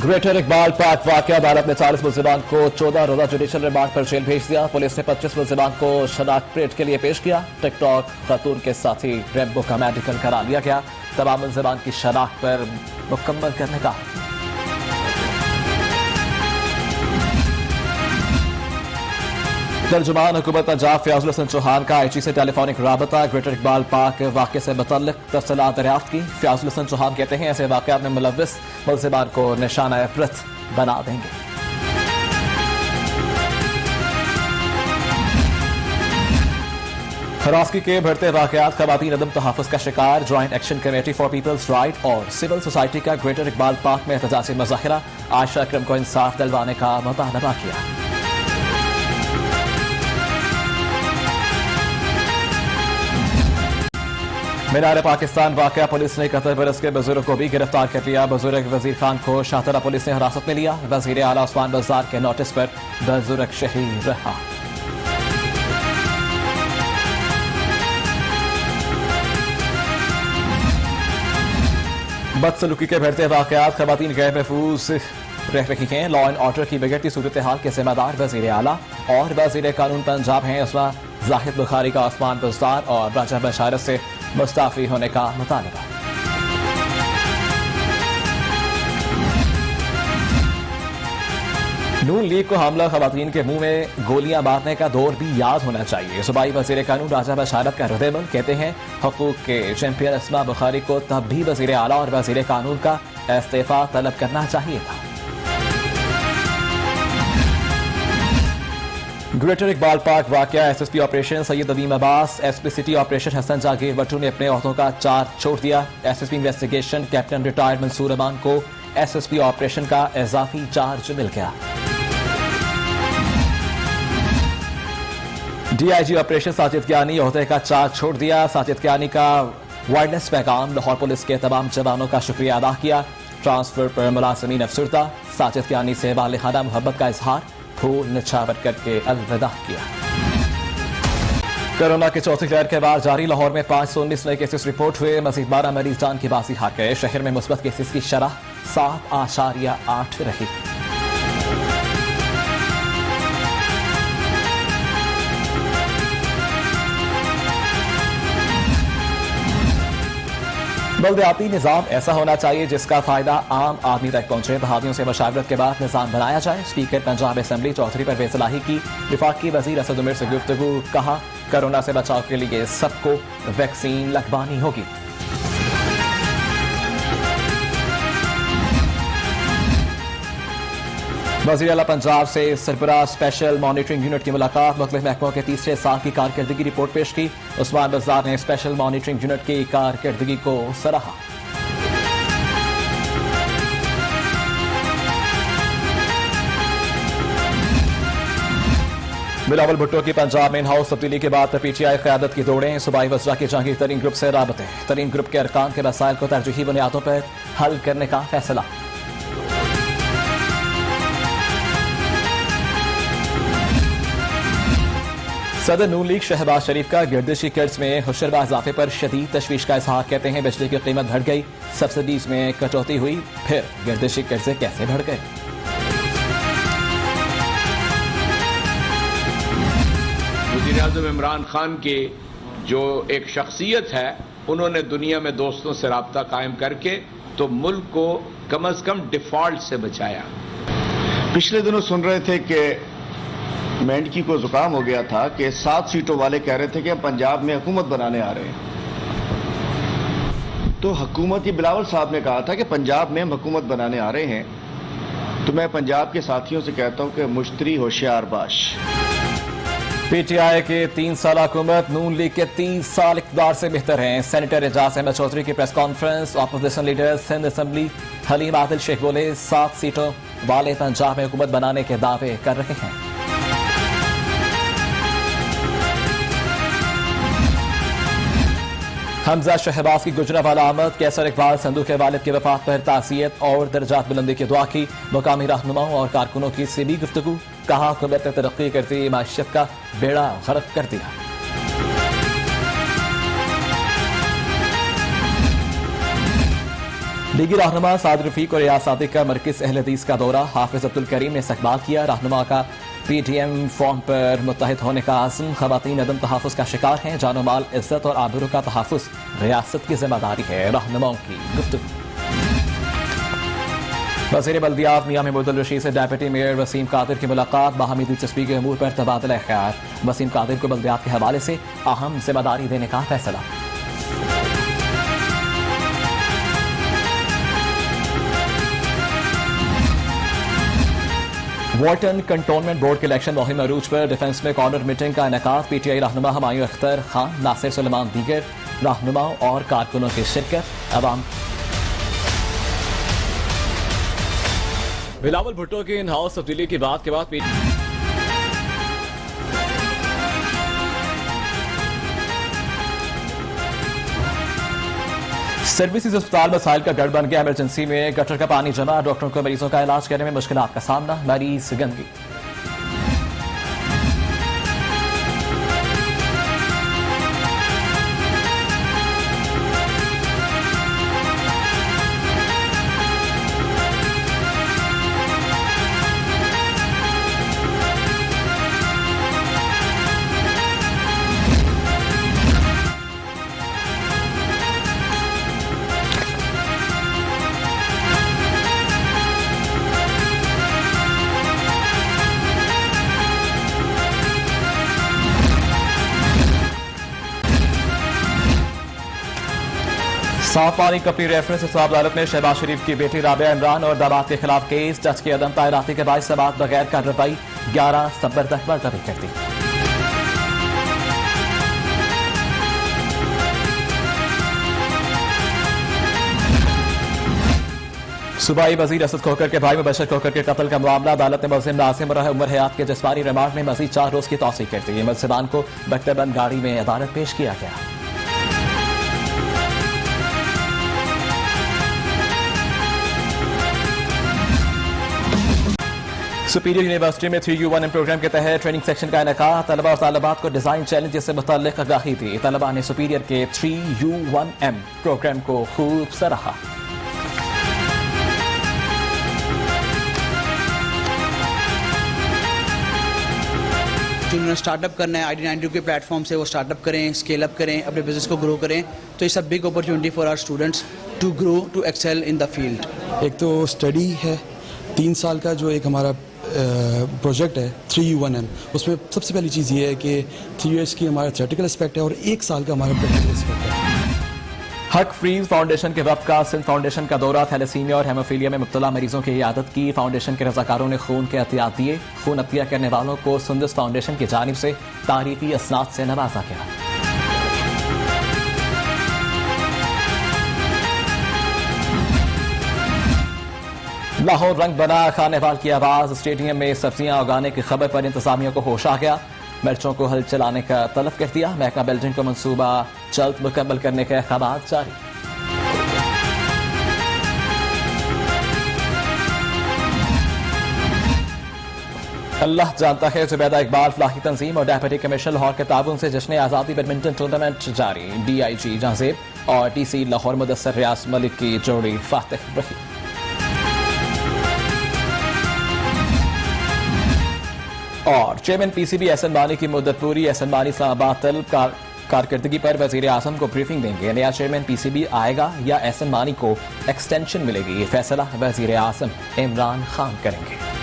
Greater Iqbal park वाकया अदालत ने 40 मुल्जिमान को 14 रोजा जुडिशल रिमांड पर जेल भेज दिया। पुलिस ने 25 मुल्जिमान को शनाख्त परेड के लिए पेश किया। टिकटॉक खातून के साथी रेम्बो का मेडिकल करा लिया गया। तमाम मुल्जिमान की शनाख्त पर मुकम्मल करने का तर्जुमान हुकूमत पंजाब फयाजुल हसन चौहान का आईजी से टेलीफोनिक राबता। ग्रेटर इकबाल पार्क वाक़े से मुतल्लिक तफसीलात दरियाफ्त की। फयाजुल हसन चौहान कहते हैं ऐसे वाक़यात में मुलव्विस मुल्जिमान को निशाना इबरत बना देंगे। हरासगी के बढ़ते वाक़यात खवातीन अदम तहफ़्फ़ुज़ का शिकार। Joint action committee for people's right और सिविल सोसाइटी का ग्रेटर इकबाल पार्क में एहतजाजी मुज़ाहिरा। आयशा अकरम को इंसाफ दिलवाने का मुतालबा किया। मीनार पाकिस्तान वाकया पुलिस ने 71 बरस के बुजुर्ग को भी गिरफ्तार कर लिया। बुजुर्ग वजीर खान को शाहतरा पुलिस ने हिरासत में लिया। वजीर आला उस्मान बाजार के नोटिस पर बुजुर्ग शहीद रहा। बदसलूकी के बढ़ते वाकयात खवातीन गैर महफूज रह रही हैं। लॉ एंड ऑर्डर की बिगड़ती सूरत हाल के जिम्मेदार वजीर आला और वजीर कानून पंजाब हैं। उसमें जाहिद बुखारी का उस्मान बाजार और राजा बशारत से मुस्ताफी होने का मुतालबा। नून लीग को हमला खवातीन के मुंह में गोलियां मारने का दौर भी याद होना चाहिए। सूबाई वजीर कानून राजा बशारत का रद्द-ए-अमल कहते हैं हकूक के चैंपियन अस्मा बुखारी को तब भी वजीर आला और वजीर कानून का इस्तीफा तलब करना चाहिए था। ग्रेटर इकबाल पार्क वाकया SSP operation Syed Aweem Abbas, SP city operation Hasan Jagir Bhattu ने अपने ओहदों का चार्ज छोड़ दिया। SSP investigation captain retired Mansoor Aman को एसएसपी ऑपरेशन का इजाफी चार्ज मिल गया। डीआईजी ऑपरेशन साजिद कियानी ओहदे का चार्ज छोड़ दिया। साजिद कियानी का वायरलेस पैगाम लाहौर पुलिस के तमाम जवानों का शुक्रिया अदा किया। ट्रांसफर पर मुलाजिमीन अफसरदा। साजिद कियानी से वालिहाना मोहब्बत का इजहार, फूल निछावर करके अलविदा किया। कोरोना की चौथी लहर के बाद जारी लाहौर में 519 नए केसेस रिपोर्ट हुए। मजीद 12 मरीज जान की बाजी हार गए। शहर में मुस्बत केसेस की शरह 7.8 रही। बल्दियाती निज़ाम ऐसा होना चाहिए जिसका फायदा आम आदमी तक पहुंचे। बहादियों से मशावरत के बाद निज़ाम बनाया जाए। स्पीकर पंजाब असेंबली चौधरी परवेज इलाही की वफाकी वजीर असद उमर से गुफ्तगू। कहा कोरोना से बचाव के लिए सबको वैक्सीन लगवानी होगी। वज़ीर आला पंजाब से सरबराह स्पेशल मॉनिटरिंग यूनिट की मुलाकात। मुख्तलिफ महकमों के तीसरे साल की कारकर्दगी रिपोर्ट पेश की। उस्मान बाजार ने स्पेशल मॉनिटरिंग यूनिट की कारकर्दगी को सराहा। बिलावल भुट्टो की पंजाब में इन हाउस तब्दीली के बाद पीटीआई क़यादत की दौड़ें। सूबाई वज़रा की जहांगीर तरीन ग्रुप से राबते। तरीन ग्रुप के अरकान के मसाइल को तरजीही बुनियादों पर हल करने का फैसला। सदर नून लीग शहबाज शरीफ का गिरदिशी कर्ज में हुशरबा इजाफे पर शदीद तशवीश का इजहार। कहते हैं बिजली की कीमत बढ़ गई, सब्सिडीज में कटौती हुई, फिर गिरदिशी कर्जे कैसे बढ़ गए। वज़ीर आज़म इमरान खान की जो एक शख्सियत है, उन्होंने दुनिया में दोस्तों से राब्ता कायम करके तो मुल्क को कम अज कम डिफॉल्ट से बचाया। पिछले दिनों सुन रहे थे कि मेंढकी को जुकाम हो गया था कि 7 सीटों वाले कह रहे थे कि हम पंजाब में हुकूमत बनाने आ रहे हैं। तो हुकूमत, ये बिलावल साहब ने कहा था कि पंजाब में हम हुकूमत बनाने आ रहे हैं। तो मैं पंजाब के साथियों से कहता हूं कि मुश्तरी होशियार बाश। पीटीआई के 3 साल हुकूमत नून लीग के 30 साल इक़्तिदार से बेहतर हैं। सेनेटर एजाज अहमद चौधरी की press conference. Opposition leader Sindh assembly Haleem Adil Sheikh बोले 7 सीटों वाले पंजाब में हुकूमत बनाने के दावे कर रहे हैं। हमजा शहबाज की गुजरावाला आमद। कैसर इकबाल संधू के वालिद के वफात पर ताज़ियत और दर्जात बुलंदी की दुआ की। मुकामी रहनुमाओं और कारकुनों की से भी गुफ्तगू। कहा हुकूमत ने तरक्की करती माशियत का बेड़ा गर्क कर दिया। लीगी रहनुमा साद रफीक और रियाज सादिक का मरकज अहल हदीस का दौरा। हाफिज अब्दुल करीम ने इस्तकबाल किया। रहनुमा का PTM फॉर्म पर मुत्तहिद होने का आज़म। खवातीन अदम तहफ़्फ़ुज़ का शिकार हैं। जानो माल, इज्जत और आबरू का तहफ़्फ़ुज़ रियासत की जिम्मेदारी है। रहनुमाओं की गुफ्तगू। वज़ीर बल्दियात मियां महमूद रशीद से डेप्यूटी मेयर वसीम कादिर की मुलाकात। बाहमी दिलचस्पी के अमूर पर तबादला ख्याल। वसीम कादिर को बल्दियात के हवाले से अहम जिम्मेदारी देने का फैसला। वाटन कंटोनमेंट बोर्ड के इलेक्शन मुहिम अरूज पर डिफेंस में कॉर्नर मीटिंग का इनेकाद। PTI रहनुमा हुमायूं अख्तर खान, नासिर सुलेमान दीगर रहनुमाओं और कारकुनों की शिरकत। अवाम बिलावल भुट्टो की इन हाउस तब्दीली की बात के बाद सर्विसेज अस्पताल मसाइल का गढ़ बन गया। इमरजेंसी में गटर का पानी जमा। डॉक्टरों को मरीजों का इलाज करने में मुश्किलात का सामना। मरीज गंदगी। साफ पानी कपड़ी रेफरेंस हिसाब अदालत में शहबाज शरीफ की बेटी राबिया इमरान और दामाद के खिलाफ केस। जज की अदम तैनाती के बायस समात बगैर कार्रवाई 11 सितंबर तक मुलतवी कर दी। सूबाई वजीर असद खोकर के भाई मुबशर खोकर के कत्ल का मामला। अदालत ने मुलजिम नासिम और उमर हयात के जिस्मानी रिमांड में मजीद 4 रोज की तौसीक कर दी। मुलजिमान को बख्तरबंद गाड़ी में अदालत पेश किया गया। सुपीरियर यूनिवर्सिटी में 3U1M प्रोग्राम के तहत ट्रेनिंग सेक्शन का इनेकाद। तलबा और तालिबात को डिजाइन चैलेंज से मुतल्लिक आगाही दी। तलबा ने सुपीरियर के 3U1M प्रोग्राम को खूब सराहा। जिन्होंने स्टार्टअप करना है ID92 के प्लेटफॉर्म से, वो स्टार्टअप करें, स्केल अप करें, अपने बिजनेस को ग्रो करें। तो it's a big opportunity for our students to grow, to excel in the field. एक तो स्टडी है 3 साल का, जो एक हमारा प्रोजेक्ट है 3U1M, उसमें सबसे पहली चीज़ ये है कि 3 years की हमारा थ्योरेटिकल एस्पेक्ट है और 1 साल का हमारा प्रैक्टिकल एस्पेक्ट है। हक फ्रीज फाउंडेशन के वक्त का सिंध फाउंडेशन का दौरा। थैलेसीमिया और हेमोफीलिया में मुब्तला मरीजों की इयादत की। फाउंडेशन के रजाकारों ने खून के अतियात दिए। खून अतिया करने वालों को सुंदस फाउंडेशन की जानिब से तारीफी असनाद से नवाजा गया। लाहौर रंग बना, खानेवाल की आवाज। स्टेडियम में सब्जियां उगाने की खबर पर इंतजामिया को होश आ गया। मिर्चों को हल चलाने का तलब कर दिया। महकमा बिल्डिंग को मंसूबा जल्द मुकम्मल करने के अहकाम जारी। अल्लाह जानता है। जुबैदा इकबाल फलाही तंजीम और डेप्यूटी कमिश्नर लाहौर के ताबून से जश्न आज़ादी बैडमिंटन टूर्नामेंट जारी। DIG जाजेब और DC लाहौर मुदस्सर रियाज मलिक की जोड़ी फातिह रही। और चेयरमैन PCB एहसन मानी की मुद्दत पूरी। एहसन मानी इस्लामाबाद तलब कारकर्दगी पर वजीर आजम को ब्रीफिंग देंगे। नया चेयरमैन PCB आएगा या एहसन मानी को एक्सटेंशन मिलेगी, ये फैसला वजीर आजम इमरान खान करेंगे।